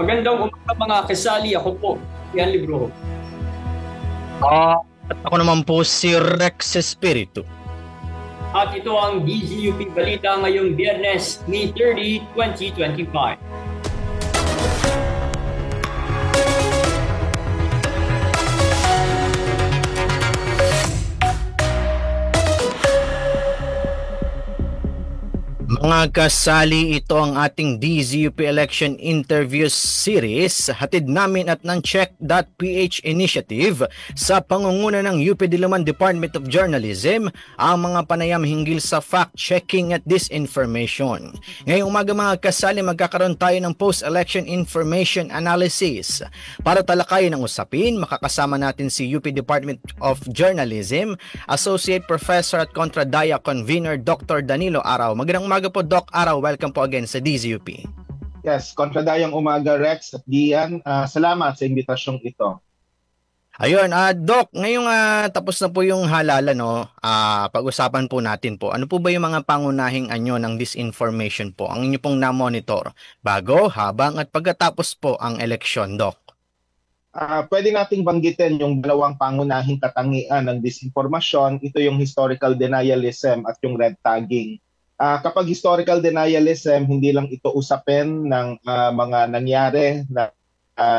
Magandang umaga mga kasali. Ako po, Ian Libro. At ako naman po si Rex Espiritu. At ito ang DZUP Balita ngayong Biyernes, May 30, 2025. Mga kasali, ito ang ating DZUP Election Interview Series. Hatid namin at ng Check.ph Initiative sa pangunguna ng UP Diliman Department of Journalism ang mga panayam hinggil sa fact-checking at disinformation. Ngayong umaga mga kasali, magkakaroon tayo ng post-election information analysis. Para talakayin ang usapin, makakasama natin si UP Department of Journalism, Associate Professor at Contradaya Convener Dr. Danilo Araw. Magandang umaga po, Doc Araw. Welcome po again sa DZUP. Yes, kontradayang umaga, Rex at Gian. Salamat sa imbitasyong ito. Ayun, Doc, ngayong tapos na po yung halalan, no? Pag-usapan po natin po, ano po ba yung mga pangunahing anyo ng disinformation po ang inyo pong na-monitor bago, habang at pagkatapos po ang eleksyon, Doc? Pwede nating banggitin yung dalawang pangunahing katangian ng disinformasyon. Ito yung historical denialism at yung red tagging. Kapag historical denialism, hindi lang ito usapin ng mga nangyari na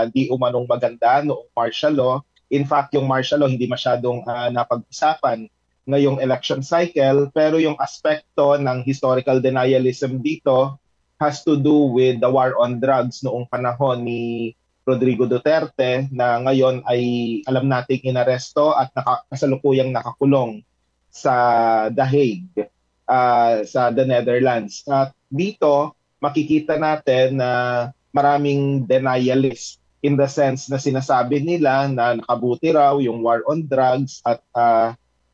di umanong maganda noong martial law. In fact, yung martial law hindi masyadong napag-usapan ngayong election cycle, pero yung aspekto ng historical denialism dito has to do with the war on drugs noong panahon ni Rodrigo Duterte, na ngayon ay alam nating inaresto at kasalukuyang nakakulong sa The Hague, sa the Netherlands. At dito, makikita natin na maraming denialist in the sense na sinasabi nila na nakabuti raw yung war on drugs at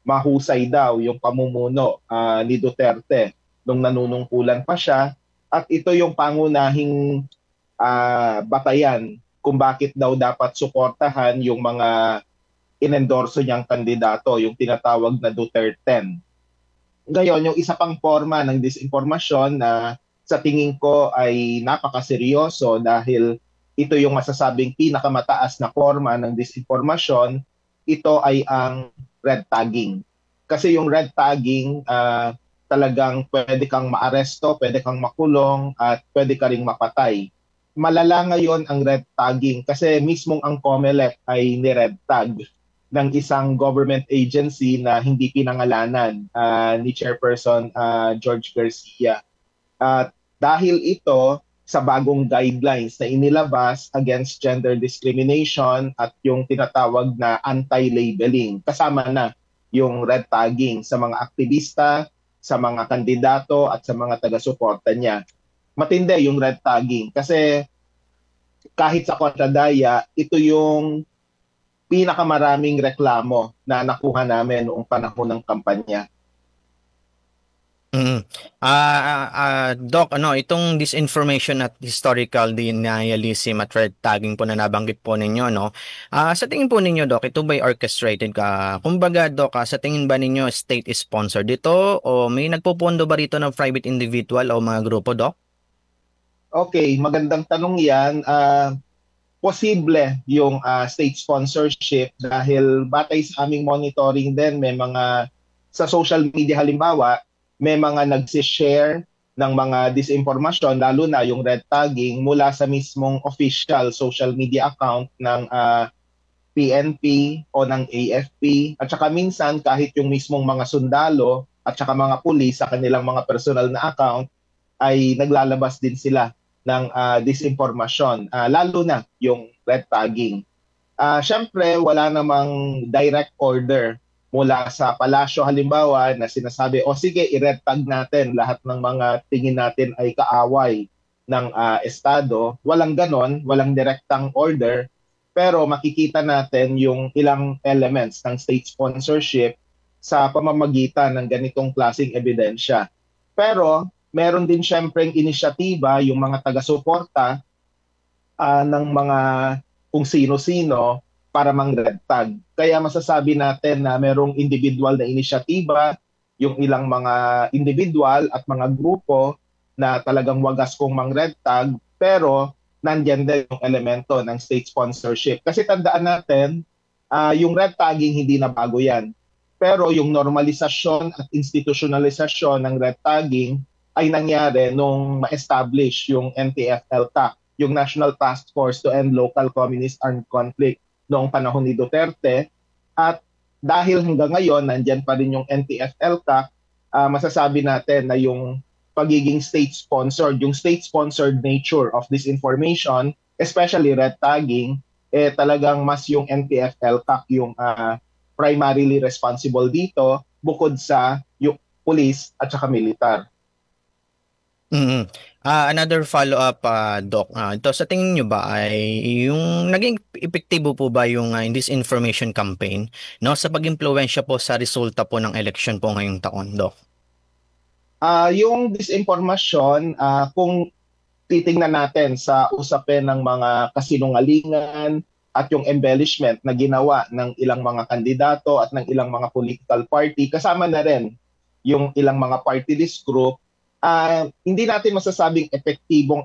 mahusay daw yung pamumuno ni Duterte nung nanunungkulan pa siya. At ito yung pangunahing batayan kung bakit daw dapat suportahan yung mga inendorso niyang kandidato, yung tinatawag na Duterte. Ngayon, yung isa pang forma ng disinformasyon na sa tingin ko ay napakaseryoso dahil ito yung masasabing pinakamataas na forma ng disinformasyon, ito ay ang red tagging. Kasi yung red tagging, talagang pwede kang maaresto, pwede kang makulong, at pwede ka ring mapatay. Malala ngayon ang red tagging kasi mismong ang COMELEC ay ni-red tag ng isang government agency na hindi pinangalanan ni Chairperson George Garcia. Dahil ito sa bagong guidelines na inilabas against gender discrimination at yung tinatawag na anti-labeling, kasama na yung red tagging sa mga aktivista, sa mga kandidato at sa mga taga-suporta niya. Matindi yung red tagging kasi kahit sa kontradaya, ito yung pinakamaraming reklamo na nakuha namin noong panahon ng kampanya. Doc, itong disinformation at historical denialism at red tagging po na nabanggit po ninyo, no? Sa tingin po ninyo, Doc, ito ba'y orchestrated ka? Kumbaga, Doc, sa tingin ba ninyo state is sponsored dito o may nagpupondo ba rito ng private individual o mga grupo, Doc? Okay, magandang tanong yan. Posible yung state sponsorship dahil batay sa aming monitoring din, may mga sa social media halimbawa, may mga nagsishare ng mga disinformasyon, lalo na yung red tagging mula sa mismong official social media account ng PNP o ng AFP, at saka minsan kahit yung mismong mga sundalo at saka mga pulis sa kanilang mga personal na account ay naglalabas din sila ng disinformasyon, lalo na yung red tagging. Siyempre, wala namang direct order mula sa palasyo halimbawa na sinasabi, sige, i-red tag natin lahat ng mga tingin natin ay kaaway ng estado. Walang ganon, walang direktang order, pero makikita natin yung ilang elements ng state sponsorship sa pamamagitan ng ganitong klaseng ebidensya. Pero meron din siyempre inisyatiba yung mga taga-suporta ng mga kung sino-sino para mang-red tag. Kaya masasabi natin na merong individual na inisyatiba, yung ilang mga individual at mga grupo na talagang wagas kong mang-red tag, pero nandyan din yung elemento ng state sponsorship. Kasi tandaan natin, yung red tagging hindi na bago yan. Pero yung normalisasyon at institutionalisasyon ng red tagging ay nangyari nung ma-establish yung NTF-ELCAC, yung National Task Force to End Local Communist Armed Conflict noong panahon ni Duterte. At dahil hanggang ngayon, nandyan pa rin yung NTF-ELCAC, masasabi natin na yung pagiging state-sponsored, yung state-sponsored nature of this information, especially red tagging, talagang mas yung NTF-ELCAC yung primarily responsible dito bukod sa yung police at saka militar. Mm. Another follow-up, Doc. Ito, sa tingin nyo ba ay yung naging epektibo po ba yung disinformation campaign, no, sa pag-impluwensya po sa resulta po ng election po ngayong taon, Doc? Yung disinformation, kung titingnan natin sa usapin ng mga kasinungalingan at yung embellishment na ginawa ng ilang mga kandidato at ng ilang mga political party, kasama na rin yung ilang mga party list group, hindi natin masasabing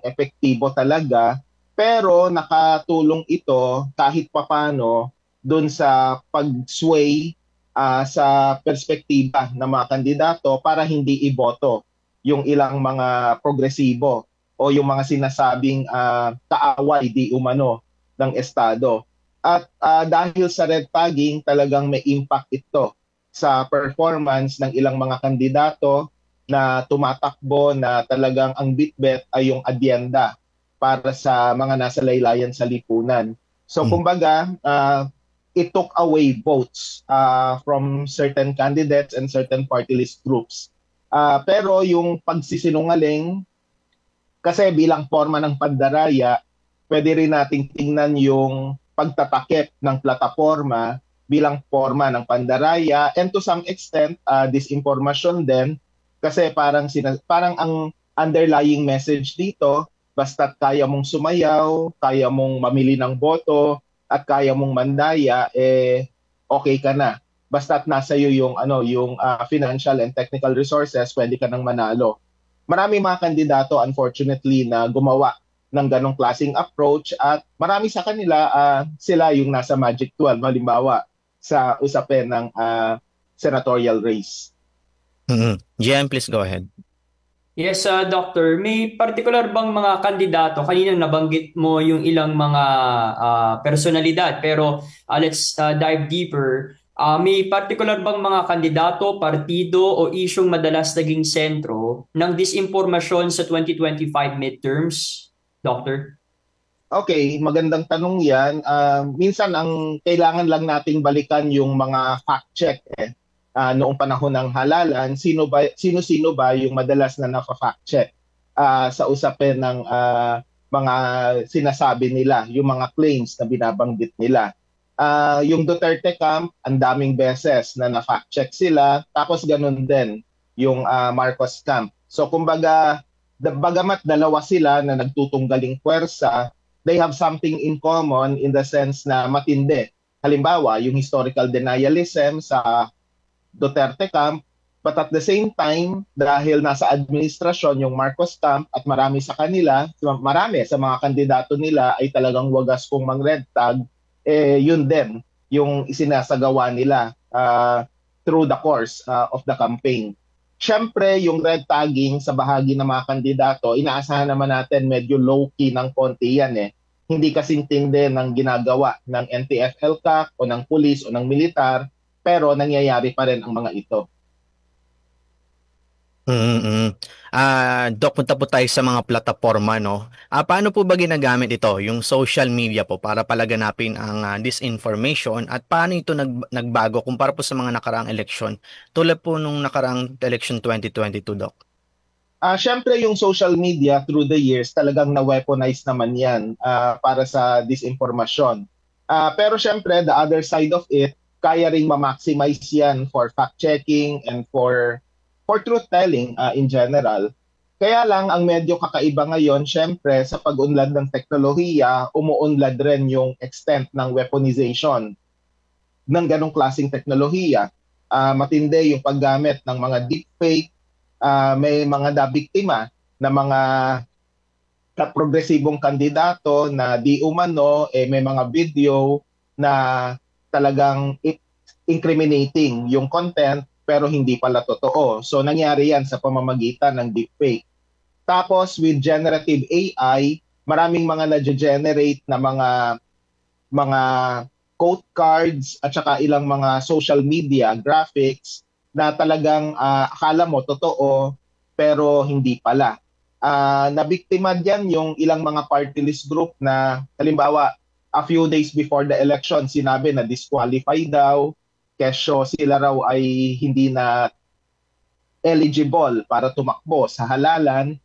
epektibo talaga, pero nakatulong ito kahit papano dun sa pag-sway sa perspektiba ng mga kandidato para hindi iboto yung ilang mga progresibo o yung mga sinasabing kaaway di umano ng Estado. At dahil sa red tagging, talagang may impact ito sa performance ng ilang mga kandidato na tumatakbo na talagang ang bitbet ay yung adyenda para sa mga nasa laylayan sa lipunan. So kumbaga, it took away votes from certain candidates and certain party list groups. Pero yung pagsisinungaling, kasi bilang forma ng pandaraya, pwede rin nating tingnan yung pagtatakip ng plataforma bilang forma ng pandaraya, and to some extent, disinformation din, kasi parang ang underlying message dito, basta't kaya mong sumayaw, kaya mong mamili ng boto, at kaya mong mandaya, okay ka na. Basta't nasa iyo yung financial and technical resources, pwede ka nang manalo. Marami mga kandidato, unfortunately, na gumawa ng ganong klaseng approach, at marami sa kanila, sila yung nasa Magic 12, halimbawa, sa usapin ng senatorial race. Jem, please go ahead. Yes, Doctor. May particular bang mga kandidato? Kanina nabanggit mo yung ilang mga personalidad, pero let's dive deeper. May particular bang mga kandidato, partido o isyong madalas naging sentro ng disinformasyon sa 2025 midterms, Doctor? Okay, magandang tanong yan. Minsan ang kailangan lang nating balikan yung mga fact check noong panahon ng halalan, sino-sino ba yung madalas na nafa-fact check sa usapin ng mga sinasabi nila, yung mga claims na binabanggit nila. Yung Duterte camp, ang daming beses na na-fact check sila, tapos ganun din yung Marcos camp. So kumbaga, bagamat dalawa sila na nagtutunggaling puwersa, they have something in common in the sense na matindi. Halimbawa, yung historical denialism sa Duterte camp, but at the same time, dahil nasa administrasyon yung Marcos camp at marami sa kanila, marami sa mga kandidato nila ay talagang wagas kung mang-red tag, yun din yung isinasagawa nila through the course of the campaign. Siyempre, yung red tagging sa bahagi ng mga kandidato, inaasahan naman natin medyo low-key ng konti yan Hindi kasing tindi ng ginagawa ng NTF-ELCAC o ng pulis o ng militar, pero nangyayari pa rin ang mga ito. Doc, punta po tayo sa mga plataforma, no? Paano po ba ginagamit ito, yung social media po, para palaganapin ang disinformation, at paano ito nagbago kumpara po sa mga nakaraang eleksyon, tulad po nung nakaraang election 2022, Doc? Siyempre yung social media through the years talagang na-weaponize naman yan para sa disinformasyon. Pero siyempre, the other side of it, kaya ring ma-maximize yan for fact-checking and for truth-telling in general. Kaya lang, ang medyo kakaiba ngayon, syempre, sa pag-unlad ng teknolohiya, umuunlad rin yung extent ng weaponization ng ganong klaseng teknolohiya. Matindi yung paggamit ng mga deepfake, may mga nabiktima na mga progresibong kandidato na di umano may mga video na talagang incriminating yung content pero hindi pala totoo. So nangyari yan sa pamamagitan ng deepfake. Tapos with generative AI, maraming mga na-generate na mga quote cards at saka ilang mga social media graphics na talagang akala mo totoo pero hindi pala. Nabiktima diyan yung ilang mga party list group na halimbawa a few days before the election sinabi na disqualify daw, kesyo sila raw ay hindi na eligible para tumakbo sa halalan.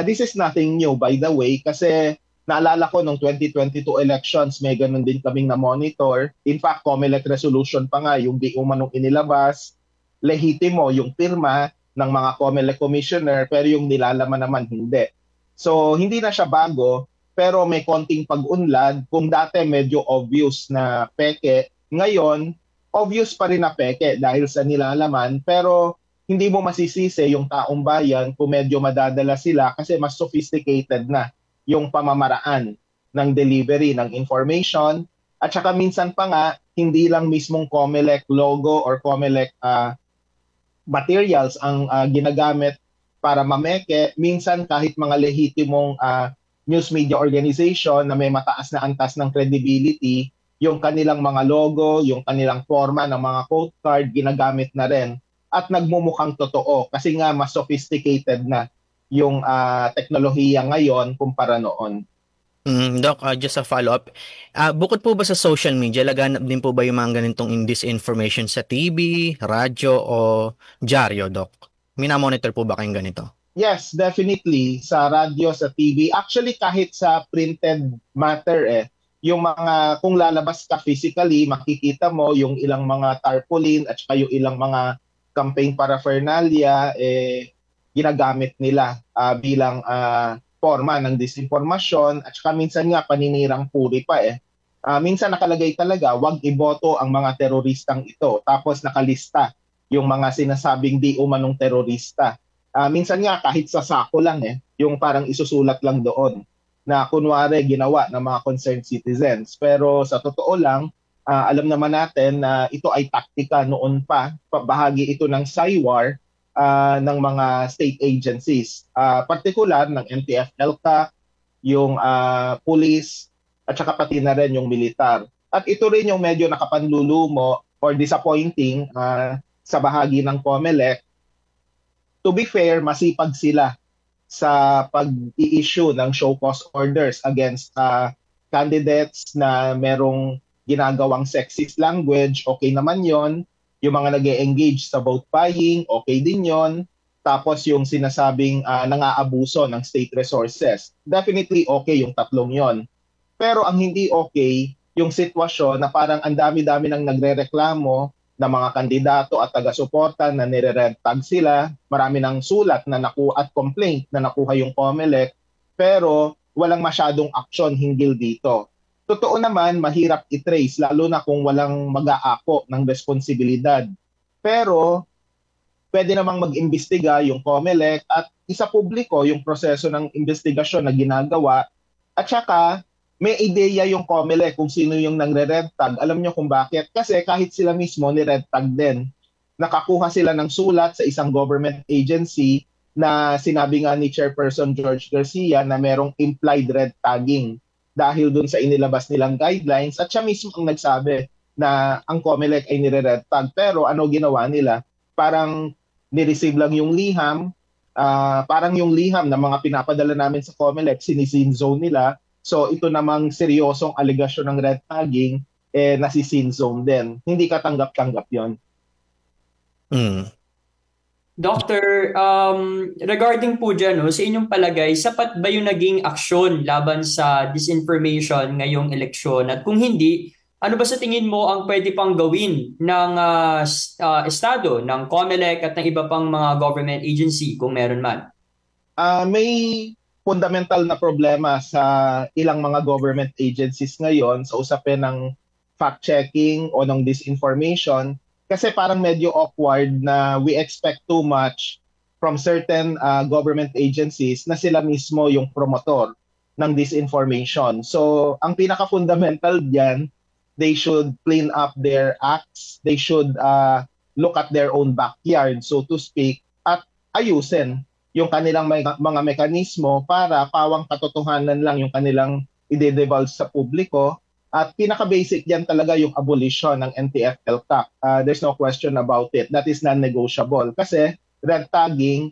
This is nothing new by the way kasi naalala ko nung 2022 elections may ganun din kaming na-monitor. In fact, COMELEC resolution pa nga yung di umanong inilabas, lehitimo yung pirma ng mga COMELEC commissioner pero yung nilalaman naman hindi. So hindi na siya bago pero may konting pag-unlad. Kung dati medyo obvious na peke, ngayon obvious pa rin na peke dahil sa nilalaman pero hindi mo masisisi yung taong bayan kung medyo madadala sila kasi mas sophisticated na yung pamamaraan ng delivery ng information at saka minsan pa nga hindi lang mismong COMELEC logo or COMELEC materials ang ginagamit para mameke, minsan kahit mga lehitimong news media organization na may mataas na antas ng credibility, yung kanilang mga logo, yung kanilang forma ng mga quote card ginagamit na rin at nagmumukhang totoo kasi nga mas sophisticated na yung teknolohiya ngayon kumpara noon. Doc, just a follow-up. Bukod po ba sa social media, laganap din po ba yung mga ganitong disinformation sa TV, radyo o dyaryo, Doc? Minamonitor po ba kayong ganito? Yes, definitely. Sa radyo, sa TV. Actually, kahit sa printed matter yung mga, kung lalabas ka physically, makikita mo yung ilang mga tarpaulin at saka yung ilang mga campaign paraphernalia, ginagamit nila bilang forma ng disinformasyon at saka minsan nga paninirang puri pa minsan nakalagay talaga wag iboto ang mga teroristang ito tapos nakalista yung mga sinasabing di umanong terorista. Minsan nga kahit sa sako lang yung parang isusulat lang doon na kunwari ginawa ng mga concerned citizens pero sa totoo lang alam naman natin na ito ay taktika noon pa, bahagi ito ng CYWAR ng mga state agencies, particular ng NTF-ELCA, yung police, at saka pati na rin yung militar. At ito rin yung medyo nakapanlulumo or disappointing sa bahagi ng COMELEC. To be fair, masipag sila sa pag-i-issue ng show cause orders against candidates na merong ginagawang sexist language, okay naman yon. Yung mga nag-e-engage sa vote buying, okay din yon. Tapos yung sinasabing nang-aabuso ng state resources, definitely okay yung tatlong yon. Pero ang hindi okay, yung sitwasyon na parang ang dami-dami nang nagre-reklamo na mga kandidato at taga-suporta na nire-red tag sila, marami ng sulat na nakuha at complaint na nakuha yung COMELEC, pero walang masyadong aksyon hinggil dito. Totoo naman, mahirap i-trace, lalo na kung walang mag-aako ng responsibilidad. Pero, pwede namang mag-imbestiga yung COMELEC at isa publiko yung proseso ng investigasyon na ginagawa. At saka, may ideya yung COMELEC kung sino yung nangre-red tag. Alam nyo kung bakit? Kasi kahit sila mismo ni-red tag din. Nakakuha sila ng sulat sa isang government agency na sinabi nga ni Chairperson George Garcia na merong implied red tagging dahil dun sa inilabas nilang guidelines at siya mismo ang nagsabi na ang COMELEC ay nire-red tag. Pero ano ginawa nila? Parang nireceive lang yung liham, parang yung liham na mga pinapadala namin sa COMELEC, sinisin zone nila. So ito namang seryosong alegasyon ng red tagging, nasi-sin zone din. Hindi katanggap-tanggap yon. Doctor, regarding po dyan, no, sa inyong palagay, sapat ba yung naging aksyon laban sa disinformation ngayong eleksyon? At kung hindi, ano ba sa tingin mo ang pwede pang gawin ng Estado, ng COMELEC at ng iba pang mga government agency kung meron man? May fundamental na problema sa ilang mga government agencies ngayon sa usapin ng fact-checking o ng disinformation. Kasi parang medyo awkward na we expect too much from certain government agencies na sila mismo yung promotor ng disinformation. So, ang pinaka-fundamental diyan, they should clean up their acts, they should look at their own backyard, so to speak, at ayusin yung kanilang mga mekanismo para pawang katotohanan lang yung kanilang ide-divulge sa publiko. At pinaka-basic diyan talaga yung abolition ng NTF-ELCAC. There's no question about it. That is non-negotiable. Kasi red tagging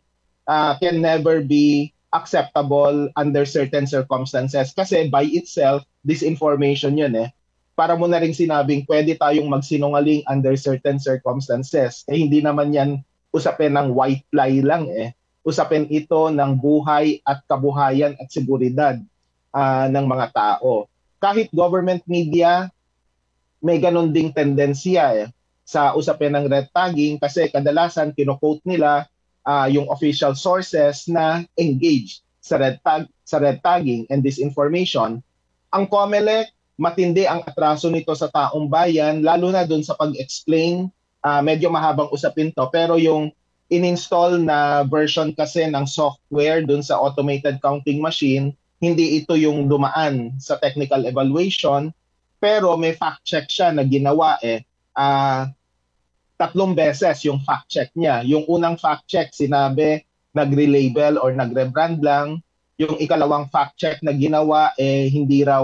can never be acceptable under certain circumstances. Kasi by itself, disinformation yun eh. Para mo na rin sinabing pwede tayong magsinungaling under certain circumstances. Eh hindi naman yan usapin ng white lie lang eh. Usapin ito ng buhay at kabuhayan at seguridad ng mga tao. Kahit government media, may ganun ding tendensya sa usapin ng red tagging kasi kadalasan kino-quote nila yung official sources na engaged sa red tagging and disinformation. Ang COMELEC, matindi ang atraso nito sa taong bayan, lalo na dun sa pag-explain. Medyo mahabang usapin to, pero yung in-install na version kasi ng software dun sa automated counting machine, hindi ito yung dumaan sa technical evaluation, pero may fact check siya na ginawa 3 beses yung fact check niya. Yung unang fact check sinabi nagre-label or nagre-brand lang. Yung ikalawang fact check na ginawa hindi raw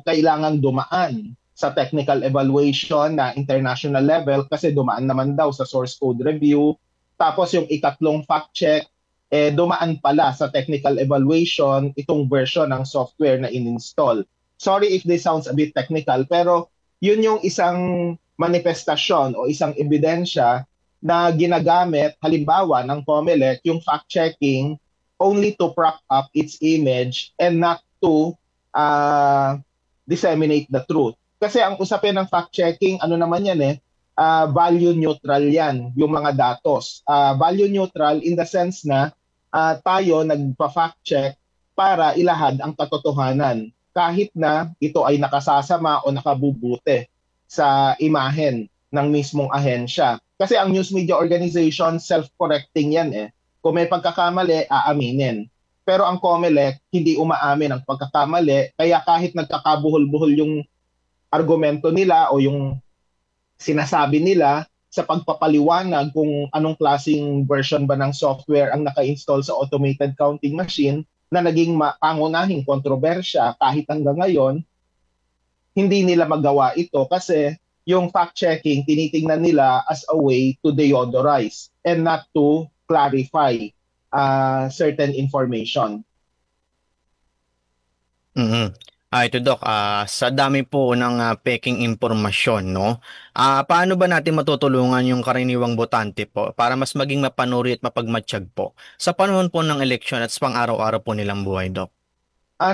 kailangang dumaan sa technical evaluation na international level kasi dumaan naman daw sa source code review. Tapos yung ikatlong fact check dumaan pala sa technical evaluation itong version ng software na in-install. Sorry if this sounds a bit technical, pero yun yung isang manifestasyon o isang ebidensya na ginagamit halimbawa ng COMELEC yung fact-checking only to prop up its image and not to disseminate the truth. Kasi ang usapin ng fact-checking, ano naman yan value neutral yan, yung mga datos. Value neutral in the sense na tayo nagpa-fact check para ilahad ang katotohanan kahit na ito ay nakasasama o nakabubuti sa imahen ng mismong ahensya. Kasi ang news media organization, self-correcting yan Kung may pagkakamali, aaminin. Pero ang COMELEC, hindi umaamin ang pagkakamali, kaya kahit nagkakabuhol-buhol yung argumento nila o yung sinasabi nila, sa pagpapaliwanag kung anong klaseng version ba ng software ang naka-install sa automated counting machine na naging pangunahing kontrobersya kahit hanggang ngayon, hindi nila magawa ito kasi yung fact-checking tinitingnan nila as a way to deodorize and not to clarify certain information. Ito Doc, sa dami po ng peking impormasyon, no? Paano ba natin matutulungan yung karaniwang botante po para mas maging mapanuri at mapagmatsyag po sa panahon po ng eleksyon at sa pang-araw-araw po nilang buhay, Doc?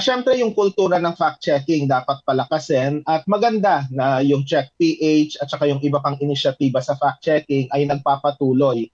Siyempre yung kultura ng fact-checking dapat palakasin at maganda na yung Check PH at saka yung iba pang inisyatiba sa fact-checking ay nagpapatuloy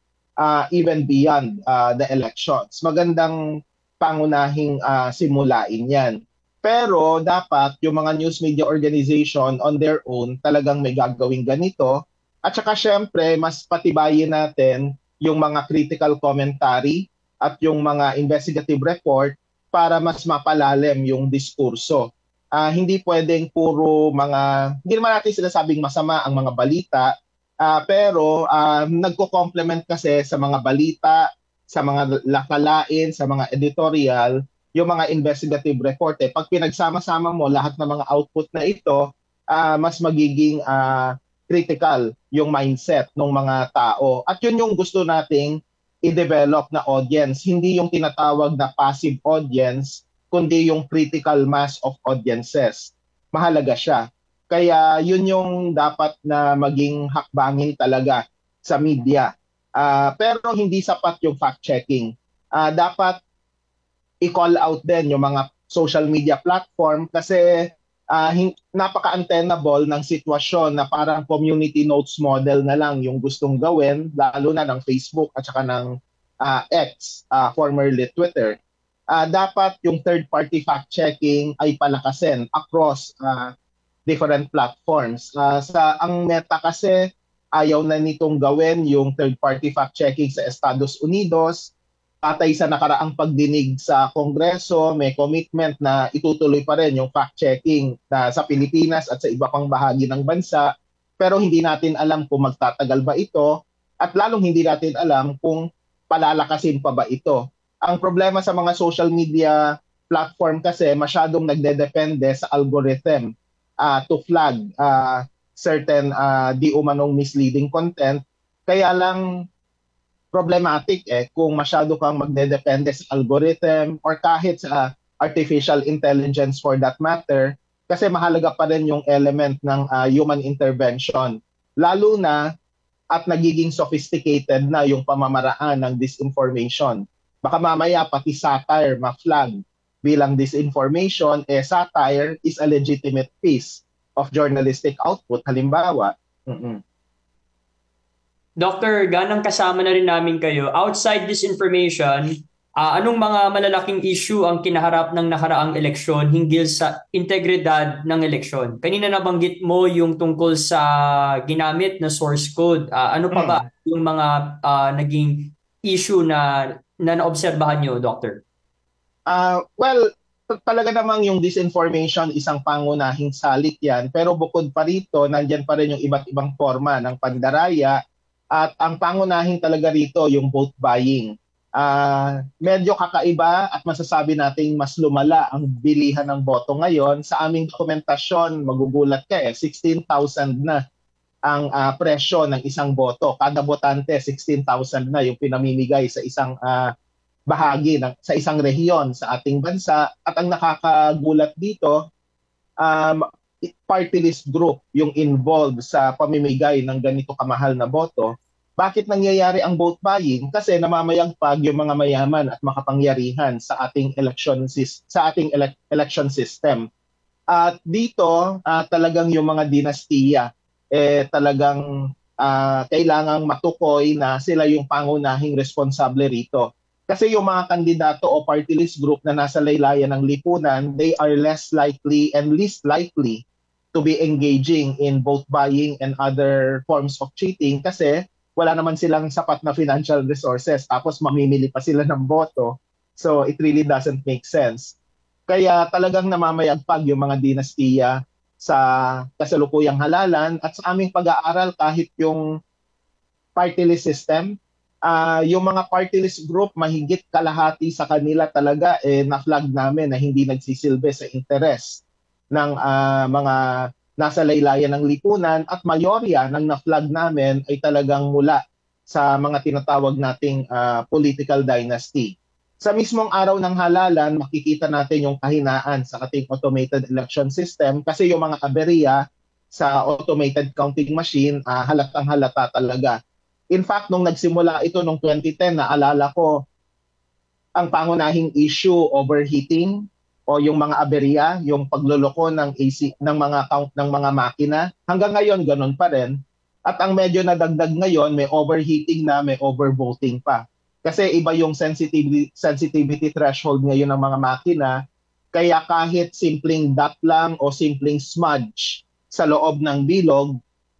even beyond the elections. Magandang pangunahing simulain yan. Pero dapat yung mga news media organization on their own talagang may gagawing ganito. At saka syempre, mas patibayin natin yung mga critical commentary at yung mga investigative report para mas mapalalim yung diskurso. Hindi pwedeng puro hindi naman natin sinasabing masama ang mga balita, pero nagko-complement kasi sa mga balita, sa mga lakalain, sa mga editorial, yung mga investigative report. Pag pinagsama-sama mo lahat ng mga output na ito, mas magiging critical yung mindset ng mga tao. At yun yung gusto nating i-develop na audience. Hindi yung tinatawag na passive audience, kundi yung critical mass of audiences. Mahalaga siya. Kaya yun yung dapat na maging hakbangin talaga sa media. Pero hindi sapat yung fact-checking. Dapat i-call out din yung mga social media platform kasi napaka-untenable ng sitwasyon na parang community notes model na lang yung gustong gawin, lalo na ng Facebook at saka ng X, formerly Twitter. Dapat yung third-party fact-checking ay palakasin across different platforms. Ang Meta kasi ayaw na nitong gawin yung third-party fact-checking sa Estados Unidos. patay sa nakaraang pagdinig sa Kongreso, may commitment na itutuloy pa rin yung fact-checking na sa Pilipinas at sa iba pang bahagi ng bansa. Pero hindi natin alam kung magtatagal ba ito at lalong hindi natin alam kung palalakasin pa ba ito. Ang problema sa mga social media platform kasi masyadong nagdedepende sa algorithm to flag certain di umanong misleading content. Kaya lang problematic kung masyado kang magdedepende sa algorithm or kahit sa artificial intelligence for that matter kasi mahalaga pa rin yung element ng human intervention. Lalo na at nagiging sophisticated na yung pamamaraan ng disinformation. Baka mamaya pati satire ma-flag bilang disinformation, satire is a legitimate piece of journalistic output. Halimbawa, Doctor, ganang kasama na rin namin kayo. Outside this information, anong mga malalaking issue ang kinaharap ng nakaraang eleksyon hinggil sa integridad ng eleksyon? Kanina nabanggit mo yung tungkol sa ginamit na source code. Ano pa ba yung mga naging issue na naobserbahan nyo, Doctor? Well, talaga namang yung disinformation isang pangunahing salik yan. Pero bukod pa rito, nandyan pa rin yung iba't ibang forma ng pandaraya. At ang pangunahing talaga rito yung vote buying. Medyo kakaiba at masasabi nating mas lumala ang bilihan ng boto ngayon. Sa aming dokumentasyon, magugulat ka 16,000 na ang presyo ng isang boto. Kada botante, 16,000 na yung pinamimigay sa isang bahagi, sa isang rehiyon sa ating bansa. At ang nakakagulat dito, party list group yung involved sa pamimigay ng ganito kamahal na boto. Bakit nangyayari ang vote buying? Kasi namamayagpag yung mga mayaman at makapangyarihan sa ating election system. At dito talagang yung mga dinastiya talagang kailangang matukoy na sila yung pangunahing responsable rito. Kasi yung mga kandidato o party list group na nasa laylayan ng lipunan, they are less likely and least likely to be engaging in vote buying and other forms of cheating kasi wala naman silang sapat na financial resources tapos mamimili pa sila ng boto. So it really doesn't make sense. Kaya talagang namamayagpag yung mga dinastiya sa kasalukuyang halalan at sa aming pag-aaral kahit yung party list system, yung mga party list group, mahigit kalahati sa kanila talaga na-flag namin na hindi nagsisilbi sa interes ng mga nasa laylayan ng lipunan at mayorya ng na-flag namin ay talagang mula sa mga tinatawag nating political dynasty. Sa mismong araw ng halalan, makikita natin yung kahinaan sa ating automated election system kasi yung mga aberya sa automated counting machine, halatang halata talaga. In fact, nung nagsimula ito noong 2010, naalala ko ang pangunahing issue, overheating o yung mga aberya, yung pagloloko ng AC ng mga count ng mga makina. Hanggang ngayon ganun pa rin. At ang medyo nadagdag ngayon, may overheating na, may overvoting pa. Kasi iba yung sensitivity threshold ngayon ng mga makina. Kaya kahit simpleng dot lang o simpleng smudge sa loob ng bilog,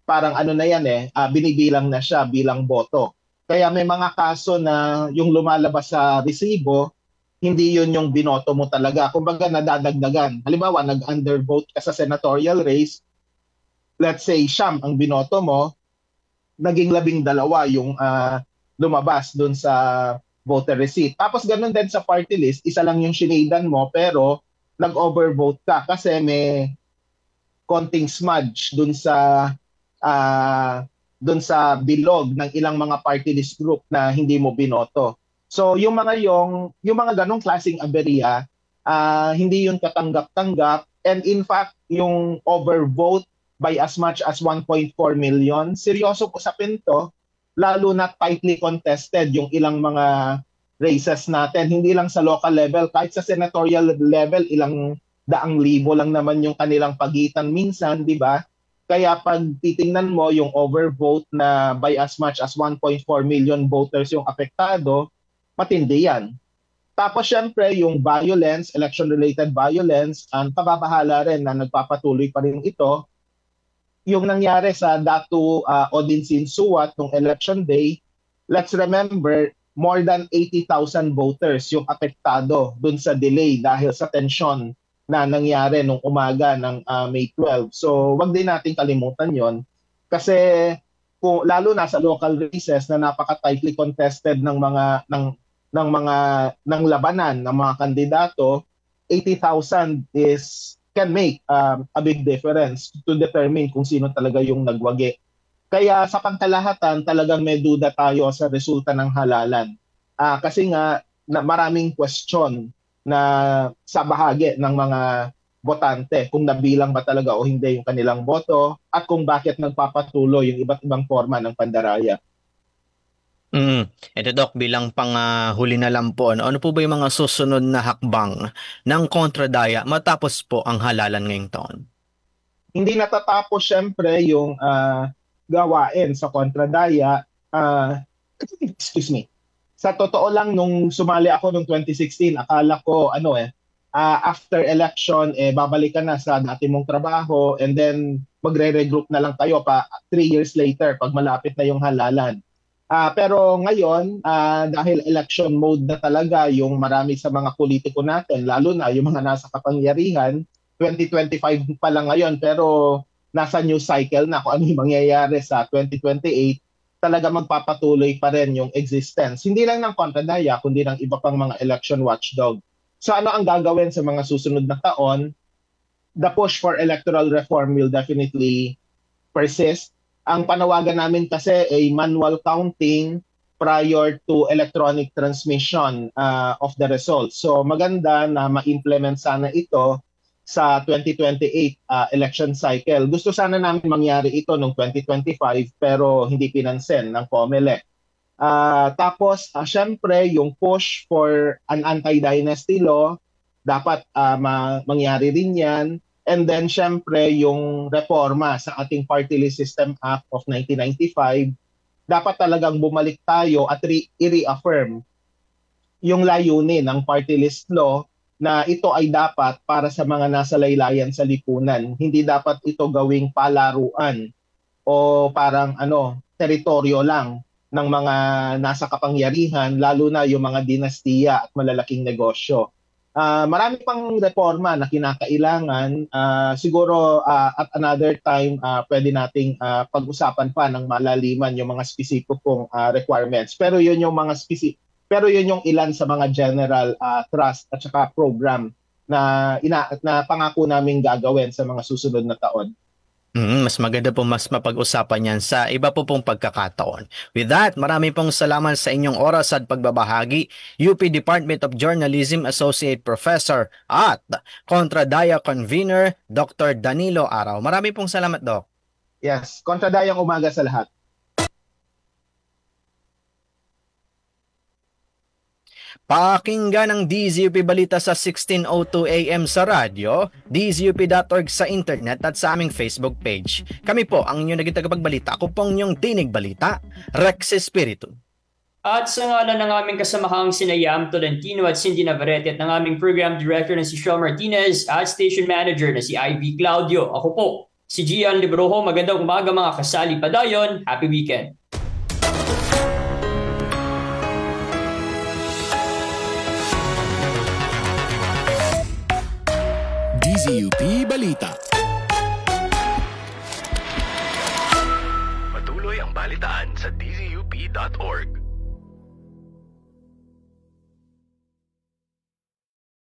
parang ano na yan binibilang na siya bilang boto. Kaya may mga kaso na yung lumalabas sa resibo, hindi yun yung binoto mo talaga. Kumbaga nadadagdagan. Halimbawa, nag-undervote ka sa senatorial race, let's say siyam ang binoto mo, naging 12 yung lumabas dun sa voter receipt. Tapos ganun din sa party list, isa lang yung sinedan mo pero nag-overvote ka kasi may konting smudge dun sa bilog ng ilang mga party list group na hindi mo binoto. So yung mga ganong klaseng aberya, hindi yun katanggap-tanggap, and in fact yung overvote by as much as 1.4 million, seryoso po sa pinto, lalo na tightly contested yung ilang mga races natin, hindi lang sa local level, kahit sa senatorial level, ilang daang libo lang naman yung kanilang pagitan minsan, di ba? Kaya pag titingnan mo yung overvote na by as much as 1.4 million voters yung apektado, matindi yan. Tapos syempre yung violence, election-related violence, ang kababahala rin na nagpapatuloy pa rin ito, yung nangyari sa Datu Odinsin Suwat nung election day, let's remember, more than 80,000 voters yung apektado dun sa delay dahil sa tensyon na nangyari nung umaga ng May 12. So wag din natin kalimutan yon kasi lalo na sa local races na napaka-tightly contested ng mga ng labanan ng mga kandidato, 80,000 can make a big difference to determine kung sino talaga yung nagwagi. Kaya sa pangkalahatan, talagang may duda tayo sa resulta ng halalan. Kasi nga, maraming question na sa bahagi ng mga botante kung nabilang ba talaga o hindi yung kanilang boto at kung bakit nagpapatuloy yung iba't ibang forma ng pandaraya. Ito Doc, bilang huli na lang po, ano po ba yung mga susunod na hakbang ng kontradaya matapos po ang halalan ngayong taon? Hindi natatapos syempre yung gawain sa kontradaya. Excuse me. Sa totoo lang, nung sumali ako noong 2016, akala ko after election babalikan na sa dati mong trabaho and then magre-regroup na lang kayo pa 3 years later pag malapit na yung halalan. Pero ngayon, dahil election mode na talaga yung marami sa mga politiko natin, lalo na yung mga nasa kapangyarihan, 2025 pa lang ngayon pero nasa new cycle na kung ano yung mangyayari sa 2028, talaga magpapatuloy pa rin yung existence. Hindi lang ng kontradaya, kundi ng iba pang mga election watchdog. So ano ang gagawin sa mga susunod na taon? The push for electoral reform will definitely persist. Ang panawagan namin kasi ay manual counting prior to electronic transmission of the results. So maganda na ma-implement sana ito sa 2028 election cycle. Gusto sana namin mangyari ito noong 2025 pero hindi pinansin ng COMELEC. Tapos, syempre, yung push for an anti-dynasty law, dapat mangyari rin yan. And then, syempre, yung reforma sa ating Party List System Act of 1995, dapat talagang bumalik tayo at i-reaffirm yung layunin ng Party List Law na ito ay dapat para sa mga nasa laylayan sa lipunan. Hindi dapat ito gawing palaruan o parang teritoryo lang ng mga nasa kapangyarihan, lalo na yung mga dinastiya at malalaking negosyo. Marami pang reforma na kinakailangan. Siguro at another time, pwede nating pag-usapan pa ng malaliman yung mga specific requirements. Pero yun yung ilan sa mga general trust at saka program na pangako namin gagawin sa mga susunod na taon. Mas maganda po mas mapag-usapan yan sa iba po pong pagkakataon. With that, marami pong salamat sa inyong oras at pagbabahagi. UP Department of Journalism Associate Professor at Kontradaya Convener, Dr. Danilo Araw. Marami pong salamat, Doc. Yes, kontradayang umaga sa lahat. Pakinggan ang DZUP Balita sa 16:02 AM sa radyo, dzup.org sa internet at sa aming Facebook page. Kami po ang inyong naging tagapagbalita. Ako pong inyong tinig balita, Rex Espiritu. At sa ngalan ng aming kasamahang sina Yam Tolentino at Cindy Navarrete at ng aming program director na si Shaw Martinez at station manager na si Ivy Claudio. Ako po, si Gian Librojo. Magandang umaga mga kasali padayon. Happy weekend. DZUP Balita.